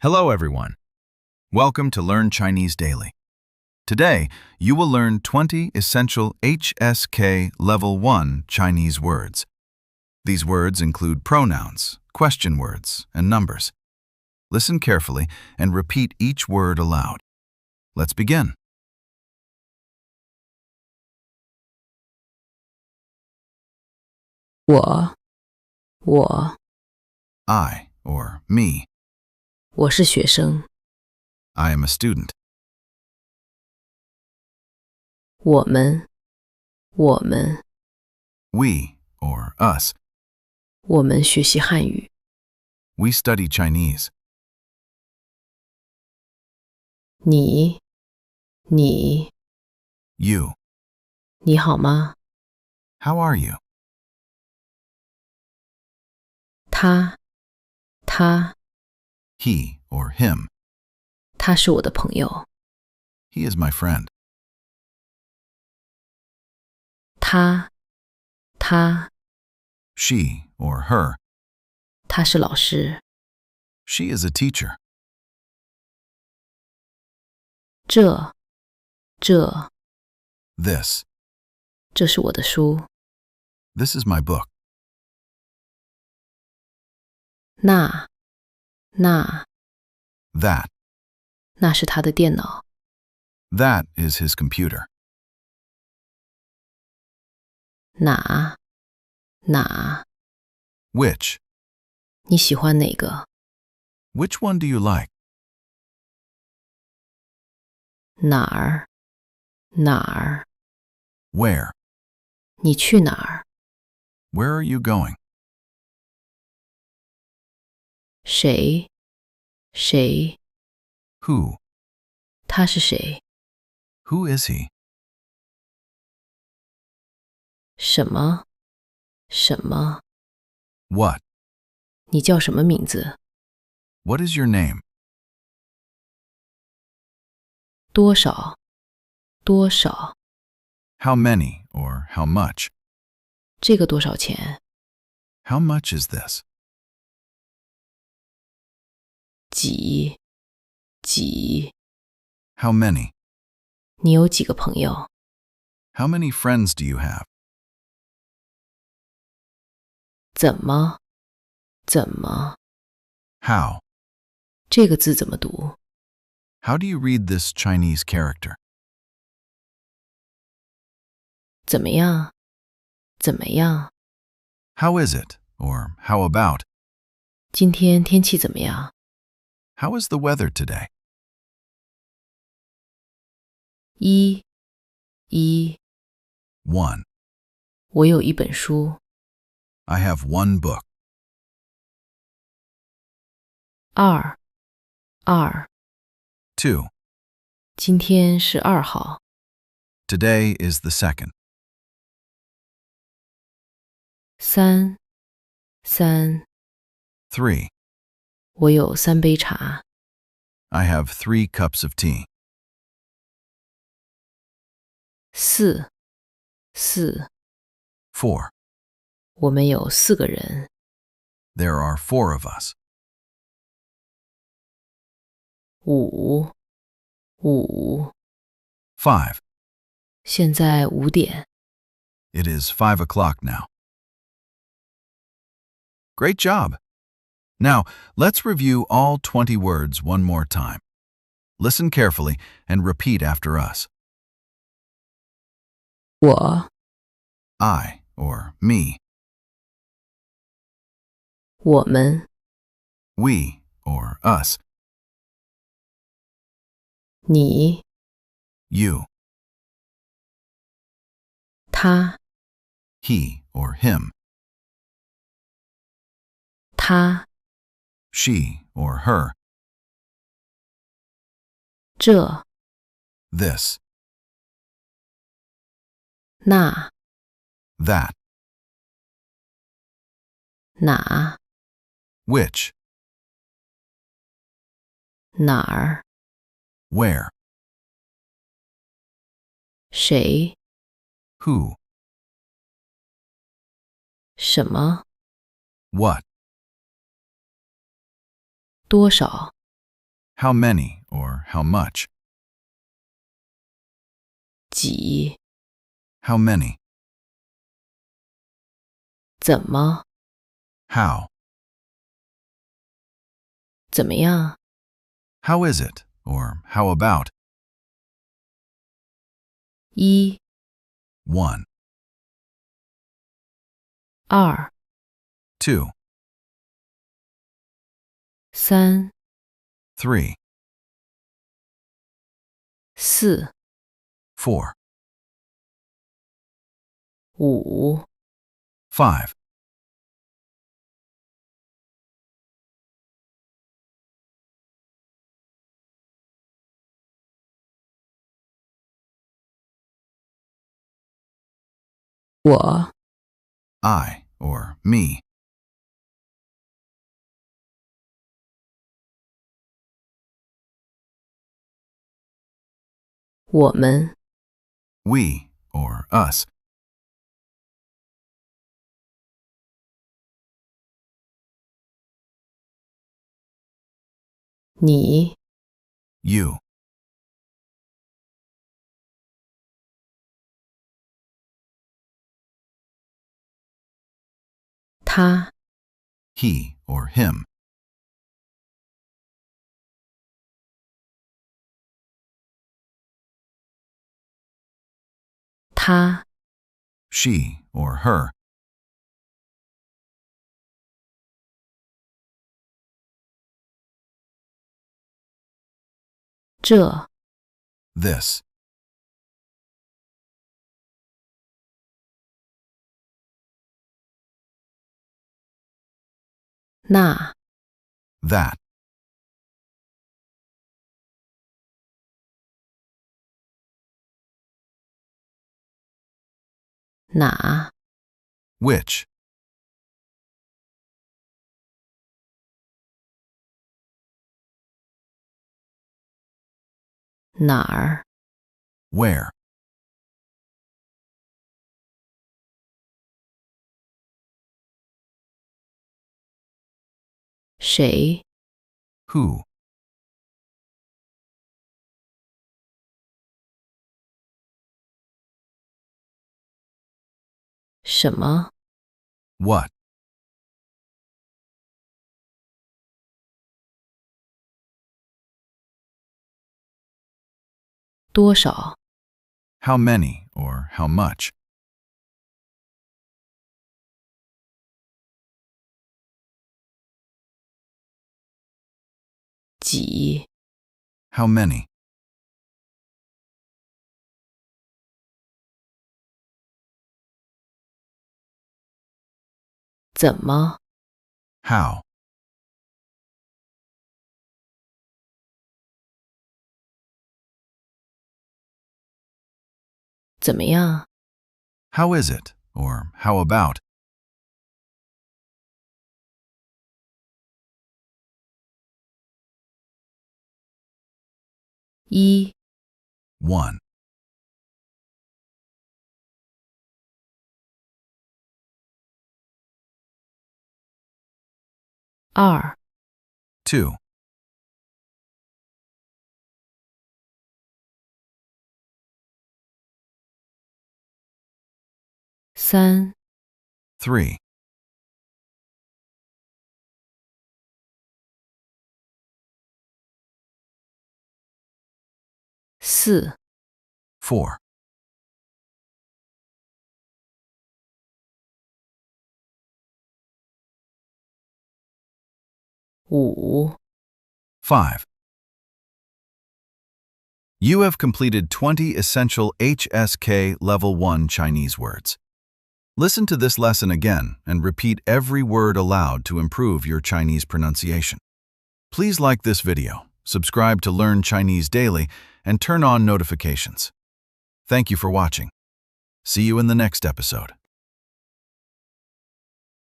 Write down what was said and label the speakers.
Speaker 1: Hello, everyone. Welcome to Learn Chinese Daily. Today, you will learn 20 essential HSK Level 1 Chinese words. These words include pronouns, question words, and numbers. Listen carefully and repeat each word aloud. Let's begin.
Speaker 2: 我
Speaker 1: I, or me.
Speaker 2: 我是学生，
Speaker 1: I am a student.
Speaker 2: 我们
Speaker 1: We, or us.
Speaker 2: 我们学习汉语，
Speaker 1: We study Chinese.
Speaker 2: 你
Speaker 1: You.
Speaker 2: 你好吗？
Speaker 1: How are you?
Speaker 2: 他
Speaker 1: He, or him.
Speaker 2: 他是我的朋友，
Speaker 1: He is my friend.
Speaker 2: 他
Speaker 1: She, or her.
Speaker 2: 他是老师，
Speaker 1: She is a teacher.
Speaker 2: 这
Speaker 1: This.
Speaker 2: 这是我的书，
Speaker 1: This is my book.
Speaker 2: 那
Speaker 1: That.
Speaker 2: 那是他的电脑，
Speaker 1: That is his computer.
Speaker 2: 哪
Speaker 1: Which.
Speaker 2: 你喜欢哪个？
Speaker 1: Which one do you like?
Speaker 2: 哪儿
Speaker 1: Where.
Speaker 2: 你去哪儿？
Speaker 1: Where are you going?
Speaker 2: 谁
Speaker 1: Who.
Speaker 2: 他是谁？
Speaker 1: Who is he?
Speaker 2: 什么
Speaker 1: What.
Speaker 2: 你叫什么名字？
Speaker 1: What is your name?
Speaker 2: 多少
Speaker 1: How many, or how much?
Speaker 2: 这个多少钱？
Speaker 1: How much is this?
Speaker 2: 几
Speaker 1: How many?
Speaker 2: 你有几个朋友？
Speaker 1: How many friends do you have?
Speaker 2: 怎么
Speaker 1: How.
Speaker 2: 这个字怎么读？
Speaker 1: How do you read this Chinese character?
Speaker 2: 怎么样
Speaker 1: How is it, or how about?
Speaker 2: 今天天气怎么样？
Speaker 1: How is the weather today?
Speaker 2: 一
Speaker 1: 1.
Speaker 2: 我有一本书。
Speaker 1: I have one book.
Speaker 2: 二
Speaker 1: 2.
Speaker 2: 今天是2号。
Speaker 1: Today is the 2nd.
Speaker 2: 三
Speaker 1: 3.
Speaker 2: 我有3杯茶。
Speaker 1: I have 3 cups of tea.
Speaker 2: 四
Speaker 1: 4.
Speaker 2: 我们有4个人。
Speaker 1: There are 4 of us.
Speaker 2: 五
Speaker 1: 5.
Speaker 2: 现在5点。
Speaker 1: It is 5 o'clock now. Great job! Now, let's review all 20 words one more time. Listen carefully and repeat after us.
Speaker 2: 我
Speaker 1: I, or me.
Speaker 2: 我们
Speaker 1: We, or us.
Speaker 2: 你
Speaker 1: You.
Speaker 2: 他
Speaker 1: He, or him.
Speaker 2: 他
Speaker 1: She, or her.
Speaker 2: 这
Speaker 1: This.
Speaker 2: 那
Speaker 1: That.
Speaker 2: 哪
Speaker 1: Which.
Speaker 2: 哪儿
Speaker 1: Where.
Speaker 2: 谁
Speaker 1: Who.
Speaker 2: 什么
Speaker 1: What.
Speaker 2: 多少
Speaker 1: How many or how much?
Speaker 2: 几
Speaker 1: How many?
Speaker 2: 怎么
Speaker 1: How?
Speaker 2: 怎么样
Speaker 1: How is it or how about?
Speaker 2: 一
Speaker 1: 1,
Speaker 2: 二
Speaker 1: 2,
Speaker 2: 三
Speaker 1: 3,
Speaker 2: 四
Speaker 1: 4,
Speaker 2: 五
Speaker 1: 5.
Speaker 2: 我
Speaker 1: I or me.
Speaker 2: 我们
Speaker 1: We or us.
Speaker 2: 你
Speaker 1: You.
Speaker 2: 他
Speaker 1: He or him.
Speaker 2: 他
Speaker 1: She or her.
Speaker 2: 这
Speaker 1: This.
Speaker 2: 那
Speaker 1: That.
Speaker 2: 哪
Speaker 1: Which.
Speaker 2: 哪儿
Speaker 1: Where.
Speaker 2: 谁
Speaker 1: Who.
Speaker 2: 什么
Speaker 1: What.
Speaker 2: 多少
Speaker 1: How many or how much?
Speaker 2: 几
Speaker 1: How many?
Speaker 2: 怎么
Speaker 1: How.
Speaker 2: 怎么样
Speaker 1: How is it or how about?
Speaker 2: 一
Speaker 1: 1,
Speaker 2: 二
Speaker 1: 2,
Speaker 2: 三
Speaker 1: 3,
Speaker 2: 四
Speaker 1: 4,
Speaker 2: 五
Speaker 1: 5. You have completed 20 essential HSK Level 1 Chinese words. Listen to this lesson again and repeat every word aloud to improve your Chinese pronunciation. Please like this video, subscribe to Learn Chinese Daily, and turn on notifications. Thank you for watching. See you in the next episode.